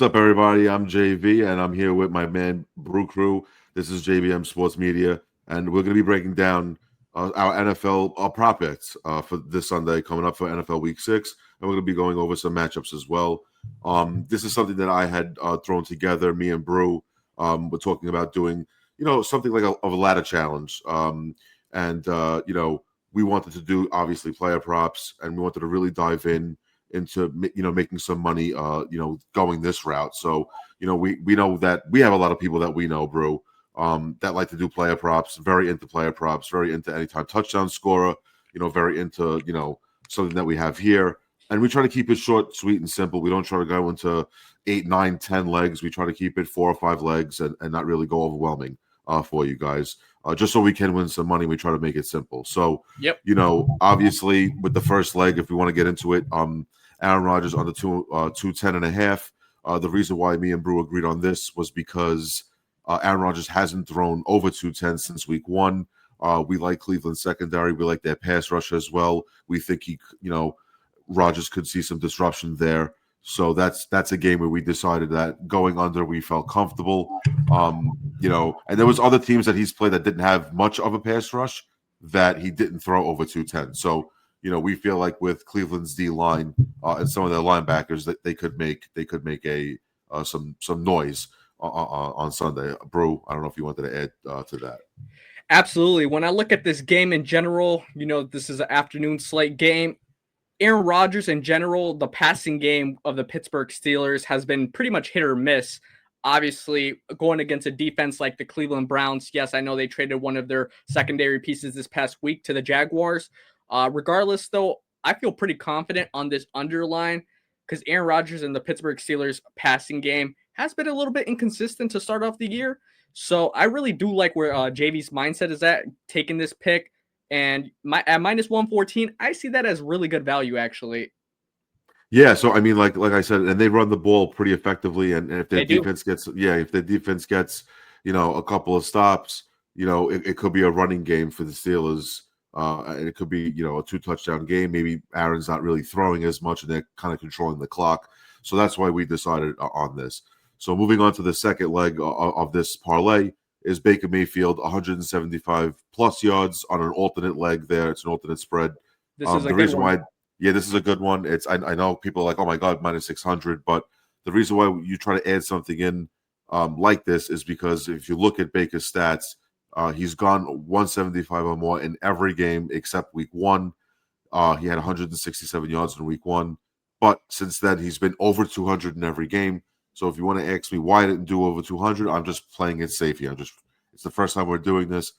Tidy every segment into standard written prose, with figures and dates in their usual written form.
What's up, everybody? I'm JV, and I'm here with my man Brew Crew. This is JBM Sports Media, and we're going to be breaking down our NFL prop bets for this Sunday coming up for NFL Week 6, and we're going to be going over some matchups as well. This is something that I had thrown together. Me and Brew were talking about doing, something like a ladder challenge, and we wanted to do obviously player props, and we wanted to really dive into making some money going this route. So we know that we have a lot of people that we know, Brew, that like to do player props, very into player props, very into anytime touchdown scorer, very into something that we have here. And we try to keep it short, sweet, and simple. We don't try to go into 8, 9, 10 legs. We try to keep it 4 or 5 legs and not really go overwhelming for you guys. Just so we can win some money, we try to make it simple. So, Yep. Obviously with the first leg, if we want to get into it, Aaron Rodgers on the 210.5. The reason why me and Brew agreed on this was because Aaron Rodgers hasn't thrown over 210 since week 1. We like Cleveland secondary. We like their pass rush as well. We think Rodgers could see some disruption there. So that's a game where we decided that going under, we felt comfortable. And there was other teams that he's played that didn't have much of a pass rush that he didn't throw over 210. So we feel like with Cleveland's D line and some of their linebackers that they could make a some noise on Sunday. Brew, I don't know if you wanted to add to that. Absolutely. When I look at this game in general, this is an afternoon slate game. Aaron Rodgers in general, the passing game of the Pittsburgh Steelers has been pretty much hit or miss. Obviously, going against a defense like the Cleveland Browns, yes, I know they traded one of their secondary pieces this past week to the Jaguars. Regardless, though, I feel pretty confident on this underline because Aaron Rodgers and the Pittsburgh Steelers passing game has been a little bit inconsistent to start off the year. So I really do like where JV's mindset is at taking this pick. And at minus 114, I see that as really good value, actually. Yeah, so I mean, like I said, and they run the ball pretty effectively, and if their They do. defense gets, a couple of stops, it could be a running game for the Steelers, and it could be, a 2-touchdown game. Maybe Aaron's not really throwing as much, and they're kind of controlling the clock. So that's why we decided on this. So moving on to the second leg of this parlay is Baker Mayfield, 175 plus yards on an alternate leg. There, it's an alternate spread. This is a The good reason one. why. Yeah, this is a good one. I know people are like, oh my God, minus 600. But the reason why you try to add something in like this is because if you look at Baker's stats, he's gone 175 or more in every game except week 1. He had 167 yards in week 1. But since then, he's been over 200 in every game. So if you want to ask me why I didn't do over 200, I'm just playing it safe here. It's the first time we're doing this.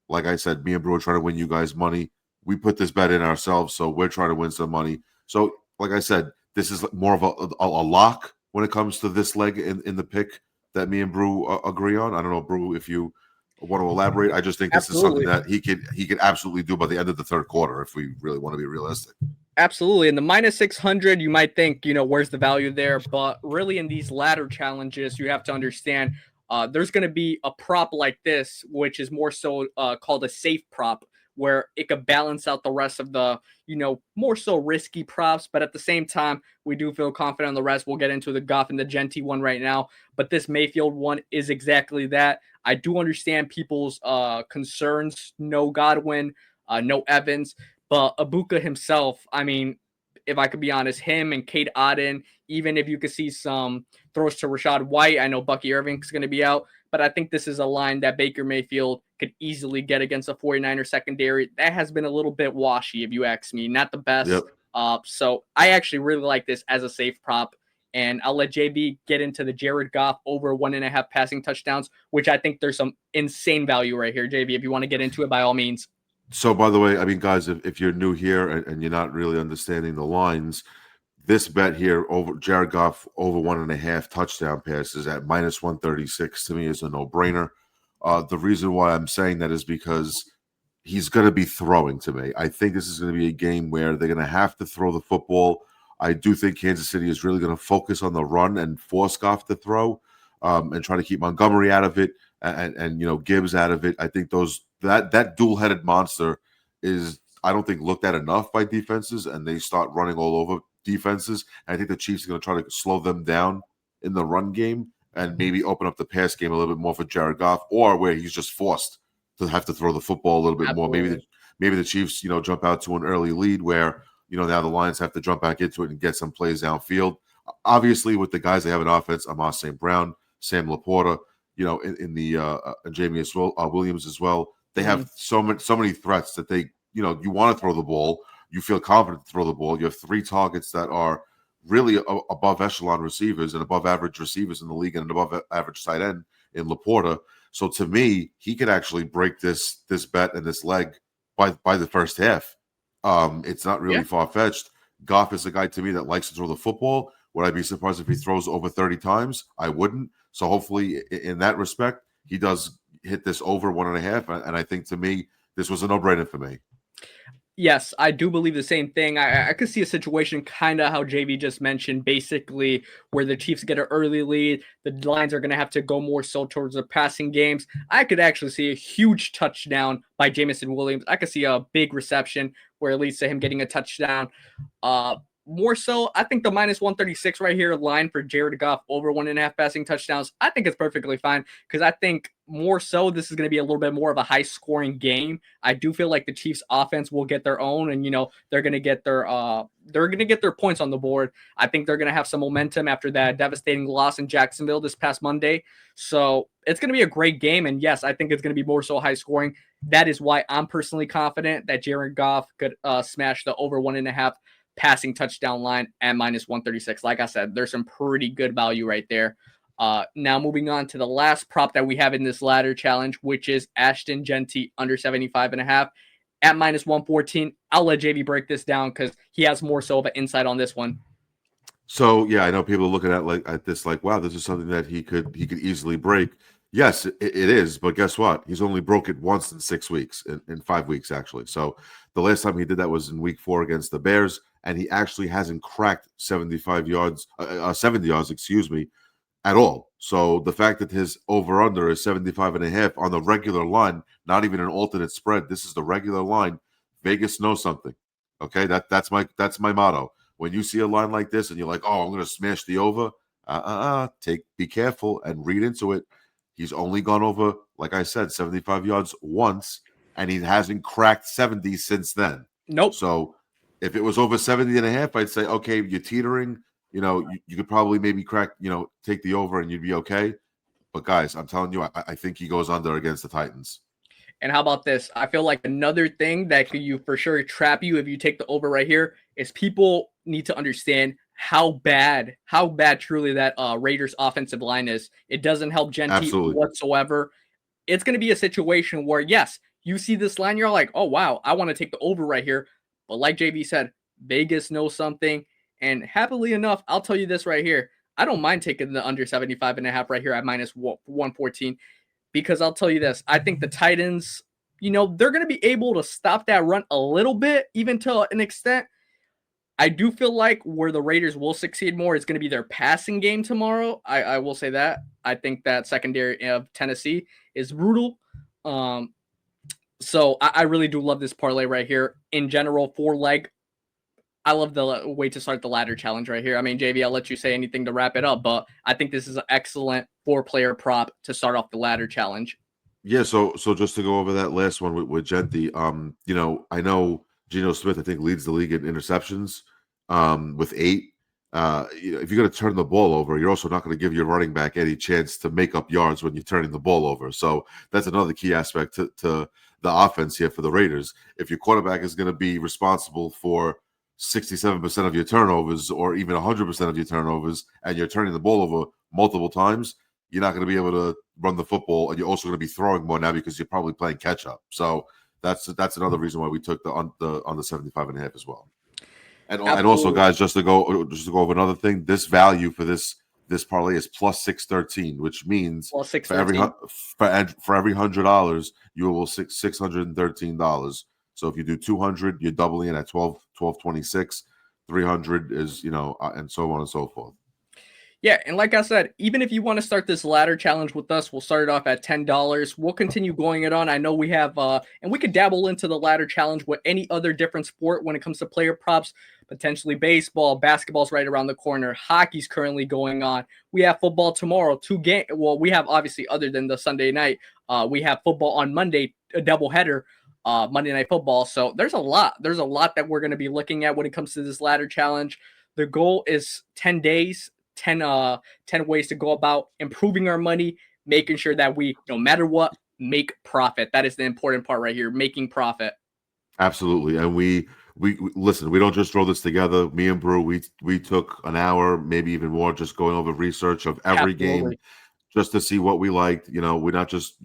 Like I said, me and Brew are trying to win you guys money. We put this bet in ourselves, so we're trying to win some money. So, like I said, this is more of a lock when it comes to this leg in the pick that me and Brew agree on. I don't know, Brew, if you want to elaborate. I just think this is something that he could absolutely do by the end of the third quarter if we really want to be realistic. Absolutely. And the minus 600, you might think, where's the value there? But really, in these ladder challenges, you have to understand there's going to be a prop like this, which is more so called a safe prop, where it could balance out the rest of the, more so risky props. But at the same time, we do feel confident on the rest. We'll get into the Goff and the Genty one right now. But this Mayfield one is exactly that. I do understand people's concerns. No Godwin, no Evans. But Abuka himself, I mean, if I could be honest, him and Cade Otton, even if you could see some throws to Rachaad White, I know Bucky Irving's going to be out, but I think this is a line that Baker Mayfield could easily get against a 49er secondary. That has been a little bit washy, if you ask me. Not the best. Yep. So I actually really like this as a safe prop. And I'll let JB get into the Jared Goff over 1.5 passing touchdowns, which I think there's some insane value right here. JB, if you want to get into it, by all means. So, by the way, I mean, guys, if you're new here and you're not really understanding the lines, this bet here over Jared Goff over 1.5 touchdown passes at minus 136 to me is a no-brainer. The reason why I'm saying that is because he's going to be throwing to me. I think this is going to be a game where they're going to have to throw the football. I do think Kansas City is really going to focus on the run and force Goff to throw and try to keep Montgomery out of it and Gibbs out of it. I think that dual-headed monster is, I don't think, looked at enough by defenses, and they start running all over defenses. And I think the Chiefs are going to try to slow them down in the run game and maybe open up the pass game a little bit more for Jared Goff, or where he's just forced to have to throw the football a little bit more. Maybe the Chiefs, jump out to an early lead where, now the Lions have to jump back into it and get some plays downfield. Obviously, with the guys they have in offense, Amon St. Brown, Sam Laporta, in the Jameis Williams as well. They have so many threats that they, you want to throw the ball. You feel confident to throw the ball. You have 3 targets that are really above echelon receivers and above average receivers in the league and an above average tight end in Laporta. So to me, he could actually break this bet and this leg by the first half. It's not really far-fetched. Goff is a guy to me that likes to throw the football. Would I be surprised if he throws over 30 times? I wouldn't. So hopefully in that respect, he does hit this over 1.5. And I think to me, this was a no-brainer for me. Yes, I do believe the same thing. I could see a situation kind of how JV just mentioned, basically where the Chiefs get an early lead. The Lions are going to have to go more so towards the passing games. I could actually see a huge touchdown by Jameson Williams. I could see a big reception where it leads to him getting a touchdown. More so, I think the -136 right here line for Jared Goff over 1.5 passing touchdowns, I think it's perfectly fine because I think more so this is going to be a little bit more of a high-scoring game. I do feel like the Chiefs' offense will get their own, and they're going to get their points on the board. I think they're going to have some momentum after that devastating loss in Jacksonville this past Monday. So it's going to be a great game, and yes, I think it's going to be more so high-scoring. That is why I'm personally confident that Jared Goff could smash the over 1.5 passing touchdown line at -136. Like I said, there's some pretty good value right there. Now moving on to the last prop that we have in this ladder challenge, which is Ashton Jeanty under 75.5 at -114. I'll let JV break this down because he has more so of an insight on this one. So yeah, I know people are looking at this like, wow, this is something that he could easily break. Yes, it is, but guess what? He's only broke it once in 6 weeks, in 5 weeks actually. So the last time he did that was in week 4 against the Bears, and he actually hasn't cracked 70 yards, at all. So the fact that his over/under is 75.5 on the regular line, not even an alternate spread, this is the regular line. Vegas knows something. Okay, that's my motto. When you see a line like this and you're like, oh, I'm going to smash the over, be careful and read into it. He's only gone over, like I said, 75 yards once, and he hasn't cracked 70 since then. Nope. So if it was over 70.5, I'd say, okay, you're teetering. You could probably maybe crack, take the over and you'd be okay. But guys, I'm telling you, I think he goes under against the Titans. And how about this? I feel like another thing that could you for sure trap you if you take the over right here is people need to understand how bad truly that Raiders offensive line is. It doesn't help Jeanty whatsoever. It's going to be a situation where, yes, you see this line, you're like, oh, wow, I want to take the over right here. But like JV said, Vegas knows something. And happily enough, I'll tell you this right here. I don't mind taking the under 75.5 right here at -114 because I'll tell you this. I think the Titans, they're going to be able to stop that run a little bit, even to an extent. I do feel like where the Raiders will succeed more is going to be their passing game tomorrow. I will say that. I think that secondary of Tennessee is brutal. So I really do love this parlay right here. In general, 4-leg, I love the way to start the ladder challenge right here. I mean, JV, I'll let you say anything to wrap it up, but I think this is an excellent 4-player prop to start off the ladder challenge. Yeah, so just to go over that last one with Jeanty, I know Geno Smith, I think, leads the league in interceptions with 8. If you're going to turn the ball over, you're also not going to give your running back any chance to make up yards when you're turning the ball over. So that's another key aspect to the offense here for the Raiders. If your quarterback is going to be responsible for 67% of your turnovers or even 100% of your turnovers, and you're turning the ball over multiple times, you're not going to be able to run the football, and you're also going to be throwing more now because you're probably playing catch up. So that's another reason why we took the 75.5 as well. And also, guys, just to go over another thing, this value for this parlay is +613, which means for every $100 you will $613. So if you do 200, you're doubling it at 1226. 300 is, and so on and so forth. Yeah, and like I said, even if you want to start this ladder challenge with us, we'll start it off at $10. We'll continue going it on. I know we have and we could dabble into the ladder challenge with any other different sport when it comes to player props, potentially baseball, basketball's right around the corner, hockey's currently going on. We have football tomorrow, well, we have obviously other than the Sunday night, we have football on Monday, a doubleheader. Monday Night Football. So there's a lot. There's a lot that we're going to be looking at when it comes to this ladder challenge. The goal is 10 days, 10 ways to go about improving our money, making sure that we, no matter what, make profit. That is the important part right here, making profit. Absolutely. And we listen, we don't just throw this together. Me and Brew, we took an hour, maybe even more, just going over research of every game just to see what we liked. We're not just,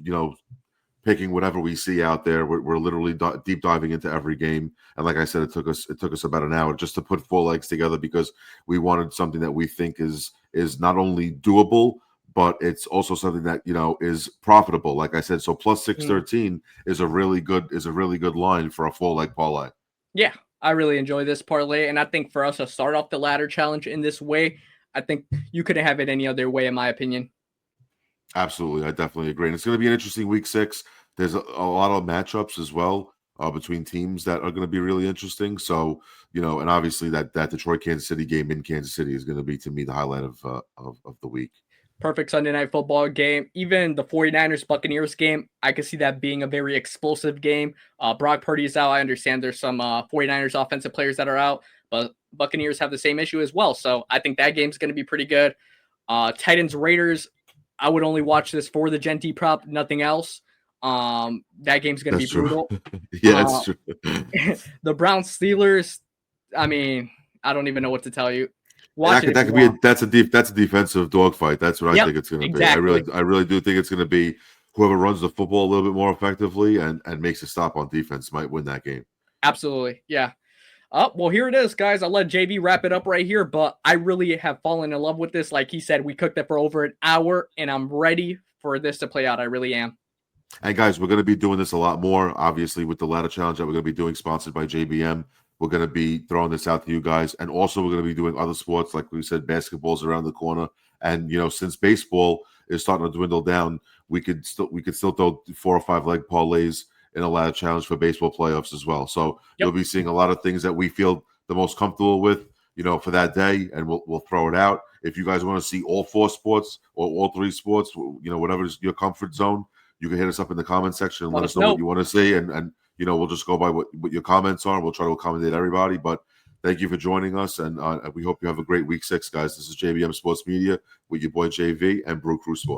picking whatever we see out there. We're literally deep diving into every game. And like I said, it took us about an hour just to put 4 legs together because we wanted something that we think is not only doable, but it's also something that is profitable. Like I said, so plus 613 is a really good line for a 4-leg parlay. Yeah, I really enjoy this parlay, and I think for us to start off the ladder challenge in this way, I think you couldn't have it any other way, in my opinion. Absolutely, I definitely agree. And it's going to be an interesting week 6. There's a lot of matchups as well between teams that are going to be really interesting. So, and obviously that Detroit Kansas City game in Kansas City is going to be, to me, the highlight of the week. Perfect Sunday Night Football game. Even the 49ers Buccaneers game, I could see that being a very explosive game. Brock Purdy is out. I understand there's some 49ers offensive players that are out, but Buccaneers have the same issue as well. So I think that game's going to be pretty good. Titans Raiders, I would only watch this for the Genty prop, nothing else. That game's going to be brutal. Yeah, it's true. The Browns Steelers, I mean, I don't even know what to tell you. That's a defensive dogfight. That's what I think it's going to exactly. be. I really do think it's going to be whoever runs the football a little bit more effectively and makes a stop on defense might win that game. Absolutely, yeah. Well, here it is, guys. I'll let JV wrap it up right here, but I really have fallen in love with this. Like he said, we cooked it for over an hour, and I'm ready for this to play out. I really am. And guys, we're going to be doing this a lot more, obviously, with the ladder challenge that we're going to be doing, sponsored by JBM. We're going to be throwing this out to you guys. And also we're going to be doing other sports. Like we said, basketball's around the corner. And, since baseball is starting to dwindle down, we could still throw 4 or 5 leg parlays in a ladder challenge for baseball playoffs as well. So you'll be seeing a lot of things that we feel the most comfortable with, for that day. And we'll throw it out. If you guys want to see all 4 sports or all 3 sports, whatever's your comfort zone, you can hit us up in the comment section and let us know what you want to see. And we'll just go by what your comments are. We'll try to accommodate everybody. But thank you for joining us. And we hope you have a great week 6, guys. This is JBM Sports Media with your boy JV and Brew Crew Sports.